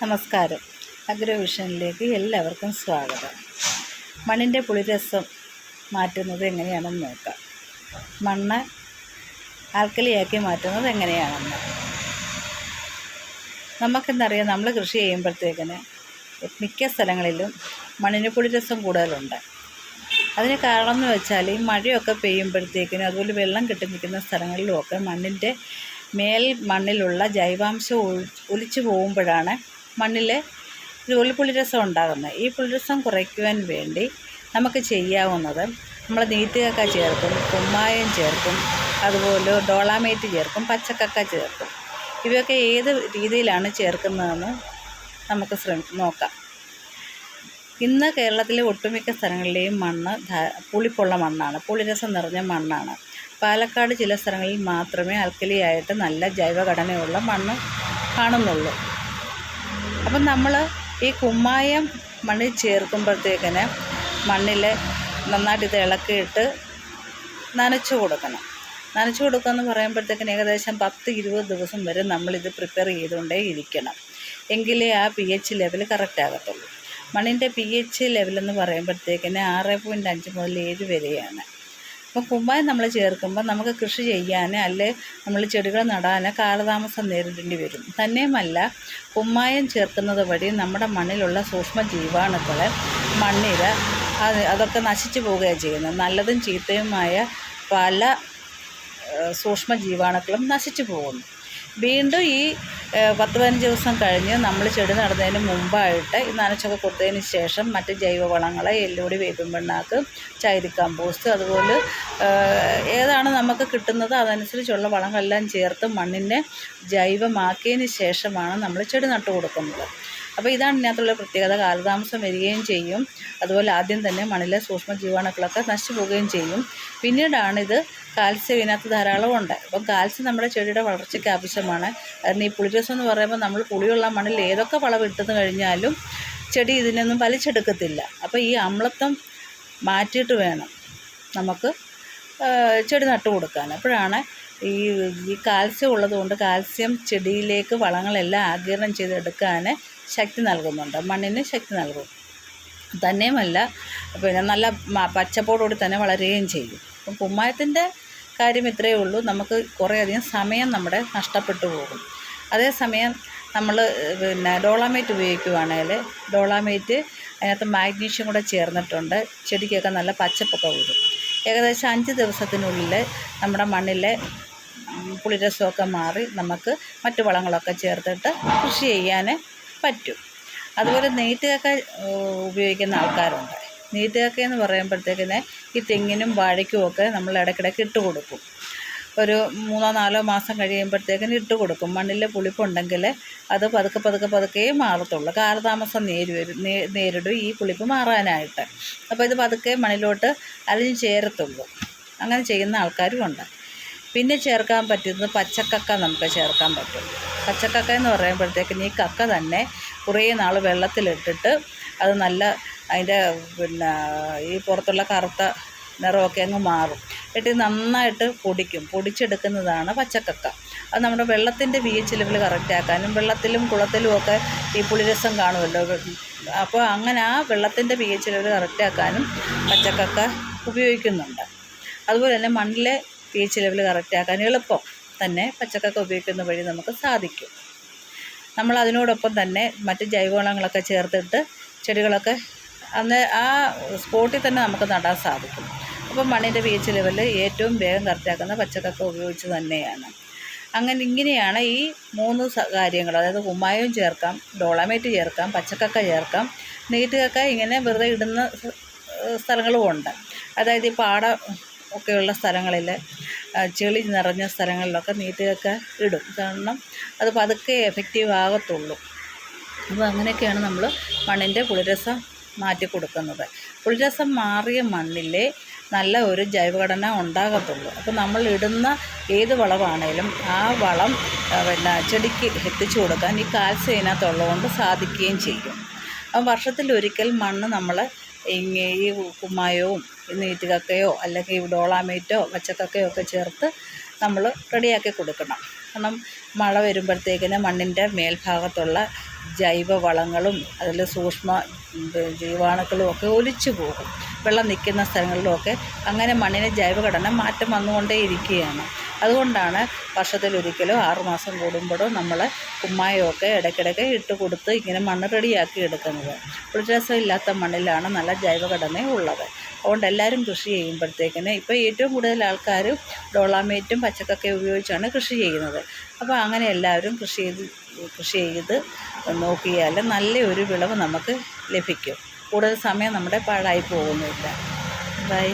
നമസ്കാരം. അഗ്രോവിഷനിലേക്ക് എല്ലാവർക്കും സ്വാഗതം. മണ്ണിൻ്റെ പുളിരസം മാറ്റുന്നത് എങ്ങനെയാണെന്ന് നോക്കാം. മണ്ണ് ആൽക്കലിയാക്കി മാറ്റുന്നത് എങ്ങനെയാണെന്ന് നമുക്കെന്തറിയാം. നമ്മൾ കൃഷി ചെയ്യുമ്പോഴത്തേക്കിന് മിക്ക സ്ഥലങ്ങളിലും മണ്ണിന് പുളിരസം കൂടുതലുണ്ട്. അതിന് കാരണം എന്ന് വെച്ചാൽ ഈ മഴയൊക്കെ പെയ്യുമ്പോഴത്തേക്കിനും അതുപോലെ വെള്ളം കെട്ടി നിൽക്കുന്ന സ്ഥലങ്ങളിലുമൊക്കെ മണ്ണിലുള്ള ജൈവാംശം ഒലിച്ചു പോകുമ്പോഴാണ് മണ്ണിൽ ഇതുപോലെ പുളിരസം ഉണ്ടാകുന്നത്. ഈ പുളിരസം കുറയ്ക്കുവാൻ വേണ്ടി നമുക്ക് ചെയ്യാവുന്നത്, നമ്മൾ നീറ്റുകക്ക ചേർക്കും, കുമ്മായം ചേർക്കും, അതുപോലെ ഡോളാമൈറ്റ് ചേർക്കും, പച്ചക്കക്ക ചേർക്കും. ഇവയൊക്കെ ഏത് രീതിയിലാണ് ചേർക്കുന്നതെന്ന് നമുക്ക് നോക്കാം. ഇന്ന് കേരളത്തിലെ ഒട്ടുമിക്ക സ്ഥലങ്ങളിലെയും മണ്ണ് പുളിപ്പുള്ള മണ്ണാണ്, പുളിരസം നിറഞ്ഞ മണ്ണാണ്. പാലക്കാട് ചില സ്ഥലങ്ങളിൽ മാത്രമേ ആൽക്കലിയായിട്ട് നല്ല ജൈവഘടനയുള്ള മണ്ണ് കാണുന്നുള്ളൂ. അപ്പം നമ്മൾ ഈ കുമ്മായം മണ്ണിൽ ചേർക്കുമ്പോഴത്തേക്കിന് മണ്ണിൽ നന്നായിട്ട് ഇത് ഇളക്കിയിട്ട് നനച്ചു കൊടുക്കണം. നനച്ചു കൊടുക്കുക എന്ന് പറയുമ്പോഴത്തേക്കിന് ഏകദേശം 10-20 ദിവസം വരെ നമ്മളിത് പ്രിപ്പയർ ചെയ്തുകൊണ്ടേ ഇരിക്കണം. എങ്കിലേ ആ pH ലെവൽ കറക്റ്റ് ആകത്തുള്ളൂ. മണ്ണിൻ്റെ pH ലെവലെന്ന് പറയുമ്പോഴത്തേക്കിന് 6.5 മുതൽ 7 വരെയാണ്. അപ്പോൾ കുമ്മായം നമ്മൾ ചേർക്കുമ്പോൾ നമുക്ക് കൃഷി ചെയ്യാൻ അല്ലെ നമ്മൾ ചെടികൾ നടാൻ കാലതാമസം നേരിടേണ്ടി വരും. തന്നെയുമല്ല, കുമ്മായം ചേർക്കുന്നത് വഴി നമ്മുടെ മണ്ണിലുള്ള സൂക്ഷ്മ ജീവാണുക്കൾ അതൊക്കെ നശിച്ചു പോവുകയാണ് ചെയ്യുന്നത്. നല്ലതും ചീത്തയുമായ പല സൂക്ഷ്മ ജീവാണുക്കളും നശിച്ചു പോകുന്നു. വീണ്ടും ഈ 10-15 ദിവസം കഴിഞ്ഞ് നമ്മൾ ചെടി നടുന്നതിന് മുമ്പായിട്ട് ഈ നനച്ചൊക്കെ കൊടുത്തതിന് ശേഷം മറ്റ് ജൈവവളങ്ങൾ, എല്ലുപൊടി, വേപ്പിൻ പിണ്ണാക്ക്, ചകിരി കമ്പോസ്റ്റ്, അതുപോലെ ഏതാണ് നമുക്ക് കിട്ടുന്നത് അതനുസരിച്ചുള്ള വളങ്ങളെല്ലാം ചേർത്ത് മണ്ണിനെ ജൈവമാക്കിയതിന് ശേഷമാണ് നമ്മൾ ചെടി നട്ടു കൊടുക്കുന്നത്. അപ്പോൾ ഇതാണ് ഇതിനകത്തുള്ള പ്രത്യേകത. കാലതാമസം വരികയും ചെയ്യും. അതുപോലെ ആദ്യം തന്നെ മണ്ണിലെ സൂക്ഷ്മ ജീവാണുക്കളൊക്കെ നശിച്ചു പോവുകയും ചെയ്യും. പിന്നീടാണിത് കാൽസ്യം ഇതിനകത്ത് ധാരാളം ഉണ്ട്. അപ്പം കാൽസ്യം നമ്മുടെ ചെടിയുടെ വളർച്ചയ്ക്ക് ആവശ്യമാണ്. കാരണം ഈ പുളിരസം എന്ന് പറയുമ്പോൾ നമ്മൾ പുളിയുള്ള മണ്ണിൽ ഏതൊക്കെ വളം ഇട്ടെന്ന് കഴിഞ്ഞാലും ചെടി ഇതിനൊന്നും വലിച്ചെടുക്കത്തില്ല. അപ്പോൾ ഈ അമ്ലത്വം മാറ്റിയിട്ട് വേണം നമുക്ക് ചെടി നട്ടു കൊടുക്കാൻ. അപ്പോഴാണ് ഈ കാൽസ്യം ഉള്ളതുകൊണ്ട് കാൽസ്യം ചെടിയിലേക്ക് വളങ്ങളെല്ലാം ആഗിരണം ചെയ്തെടുക്കാൻ ശക്തി നൽകുന്നുണ്ട്, മണ്ണിന് ശക്തി നൽകും. തന്നെയുമല്ല, പിന്നെ നല്ല പച്ചപ്പോടുകൂടി തന്നെ വളരുകയും ചെയ്യും. അപ്പം കുമ്മായത്തിൻ്റെ കാര്യം ഇത്രയേ ഉള്ളൂ. നമുക്ക് കുറേയധികം സമയം നമ്മുടെ നഷ്ടപ്പെട്ടു പോകും. അതേസമയം നമ്മൾ ഡോളാമൈറ്റ് ഉപയോഗിക്കുകയാണെങ്കിൽ ഡോളാമൈറ്റ് അതിനകത്ത് മാഗ്നീഷ്യം കൂടെ ചേർന്നിട്ടുണ്ട്. ചെടിക്കൊക്കെ നല്ല പച്ചപ്പൊക്കെ വരും. ഏകദേശം 5 ദിവസത്തിനുള്ളിൽ നമ്മുടെ മണ്ണിലെ പുളിരസമൊക്കെ മാറി നമുക്ക് മറ്റു വളങ്ങളൊക്കെ ചേർത്തിട്ട് കൃഷി ചെയ്യാൻ പറ്റും. അതുപോലെ നെയ്ത്തുകക്ക ഉപയോഗിക്കുന്ന ആൾക്കാരുണ്ട്. നെയ്ത്തുകക്ക എന്ന് പറയുമ്പോഴത്തേക്കിന് ഈ തെങ്ങിനും വാഴയ്ക്കുമൊക്കെ നമ്മൾ ഇടയ്ക്കിടയ്ക്ക് ഇട്ട് കൊടുക്കും. ഒരു 3-4 മാസം കഴിയുമ്പോഴത്തേക്കിന് ഇട്ട് കൊടുക്കും. മണ്ണിലെ പുളിപ്പുണ്ടെങ്കിൽ അത് പതുക്കെ മാറത്തുള്ളൂ. കാലതാമസം നേരിടും ഈ പുളിപ്പ് മാറാനായിട്ട്. അപ്പോൾ ഇത് പതുക്കെ മണ്ണിലോട്ട് അലിഞ്ഞ് ചേരത്തുള്ളൂ. അങ്ങനെ ചെയ്യുന്ന ആൾക്കാരും ഉണ്ട്. പിന്നെ ചേർക്കാൻ പറ്റുന്നത് പച്ചക്കക്ക നമുക്ക് ചേർക്കാൻ പറ്റും. പച്ചക്കക്ക എന്ന് പറയുമ്പോഴത്തേക്കിന് ഈ കക്ക തന്നെ കുറേ നാൾ വെള്ളത്തിലിട്ടിട്ട് അത് നല്ല അതിൻ്റെ ഈ പുറത്തുള്ള കറുത്ത നിറമൊക്കെ അങ്ങ് മാറും. എന്നിട്ട് നന്നായിട്ട് പൊടിച്ചെടുക്കുന്നതാണ് പച്ചക്കക്ക. അത് നമ്മുടെ വെള്ളത്തിൻ്റെ pH ലെവൽ കറക്റ്റ് ആക്കാനും വെള്ളത്തിലും കുളത്തിലും ഒക്കെ ഈ പുളിരസം കാണുമല്ലോ. അപ്പോൾ അങ്ങനെ ആ വെള്ളത്തിൻ്റെ pH ലെവൽ കറക്റ്റ് ആക്കാനും പച്ചക്കക്ക ഉപയോഗിക്കുന്നുണ്ട്. അതുപോലെ തന്നെ മണ്ണിലെ pH ലെവൽ കറക്റ്റ് ആക്കാൻ എളുപ്പം തന്നെ പച്ചക്കക്ക ഉപയോഗിക്കുന്ന വഴി നമുക്ക് സാധിക്കും. നമ്മൾ അതിനോടൊപ്പം തന്നെ മറ്റ് ജൈവവളങ്ങളൊക്കെ ചേർത്തിട്ട് ചെടികളൊക്കെ അന്ന് ആ സ്പോട്ടിൽ തന്നെ നമുക്ക് നടാൻ സാധിക്കും. അപ്പം മണ്ണിൻ്റെ pH ലെവൽ ഏറ്റവും വേഗം കറക്റ്റാക്കുന്ന പച്ചക്കക്ക ഉപയോഗിച്ച് തന്നെയാണ്. ഇങ്ങനെയാണ് ഈ 3 കാര്യങ്ങൾ. അതായത് കുമ്മായവും ചേർക്കാം, ഡോളാമൈറ്റ് ചേർക്കാം, പച്ചക്കക്ക ചേർക്കാം, നെയ്ത്തുകക്ക ഇങ്ങനെ വെറുതെ ഇടുന്ന സ്ഥലങ്ങളും ഉണ്ട്. അതായത് ഈ ഒക്കെയുള്ള സ്ഥലങ്ങളിൽ ചെളി നിറഞ്ഞ സ്ഥലങ്ങളിലൊക്കെ നെയ്ത്തുകക്ക ഇടും. കാരണം അത് പതുക്കെ എഫക്റ്റീവ് ആകത്തുള്ളൂ. അപ്പോൾ അങ്ങനെയൊക്കെയാണ് നമ്മൾ മണ്ണിൻ്റെ പുളിരസം മാറ്റി കൊടുക്കുന്നത്. പുളിരസം മാറിയ മണ്ണിലെ നല്ല ഒരു ജൈവഘടന ഉണ്ടാകത്തുള്ളൂ. അപ്പോൾ നമ്മൾ ഇടുന്ന ഏത് വളമാണേലും ആ വളം ചെടിക്ക് എത്തിച്ചു കൊടുക്കാൻ ഈ കാൽസ്യം ഇതിനകത്തുള്ളതുകൊണ്ട് സാധിക്കുകയും ചെയ്യും. അപ്പം വർഷത്തിലൊരിക്കൽ മണ്ണ് നമ്മൾ ഈ കുമ്മായവും നെയ്ത്തുകക്കയോ അല്ലെങ്കിൽ ഡോളാമൈറ്റോ പച്ചക്കക്കയോ ഒക്കെ ചേർത്ത് നമ്മൾ റെഡിയാക്കി കൊടുക്കണം. കാരണം മഴ വരുമ്പോഴത്തേക്കിന് മണ്ണിൻ്റെ മേൽഭാഗത്തുള്ള ജൈവ വളങ്ങളും അതിൽ സൂക്ഷ്മ ജീവാണുക്കളും ഒക്കെ ഒലിച്ചു പോകും. വെള്ളം നിൽക്കുന്ന സ്ഥലങ്ങളിലുമൊക്കെ അങ്ങനെ മണ്ണിന് ജൈവഘടന മാറ്റം വന്നുകൊണ്ടേ ഇരിക്കുകയാണ്. അതുകൊണ്ടാണ് വർഷത്തിലൊരിക്കലോ 6 മാസം കൂടുമ്പോഴോ നമ്മൾ കുമ്മായമൊക്കെ ഇടയ്ക്കിടയ്ക്ക് ഇട്ട് കൊടുത്ത് ഇങ്ങനെ മണ്ണ് റെഡിയാക്കി എടുക്കുന്നത്. പുളിരസമില്ലാത്ത മണ്ണിലാണ് നല്ല ജൈവഘടന ഉള്ളത്. അതുകൊണ്ട് എല്ലാവരും കൃഷി ചെയ്യുമ്പോഴത്തേക്കിന് ഇപ്പോൾ ഏറ്റവും കൂടുതൽ ആൾക്കാർ ഡോളാമേറ്റും പച്ചക്കൊക്കെ ഉപയോഗിച്ചാണ് കൃഷി ചെയ്യുന്നത്. അപ്പോൾ അങ്ങനെ എല്ലാവരും കൃഷി ചെയ്ത് നോക്കിയാൽ നല്ലൊരു വിളവ് നമുക്ക് ലഭിക്കും. കൂടുതൽ സമയം നമ്മുടെ പാഴായി പോകുന്നില്ല. ബൈ.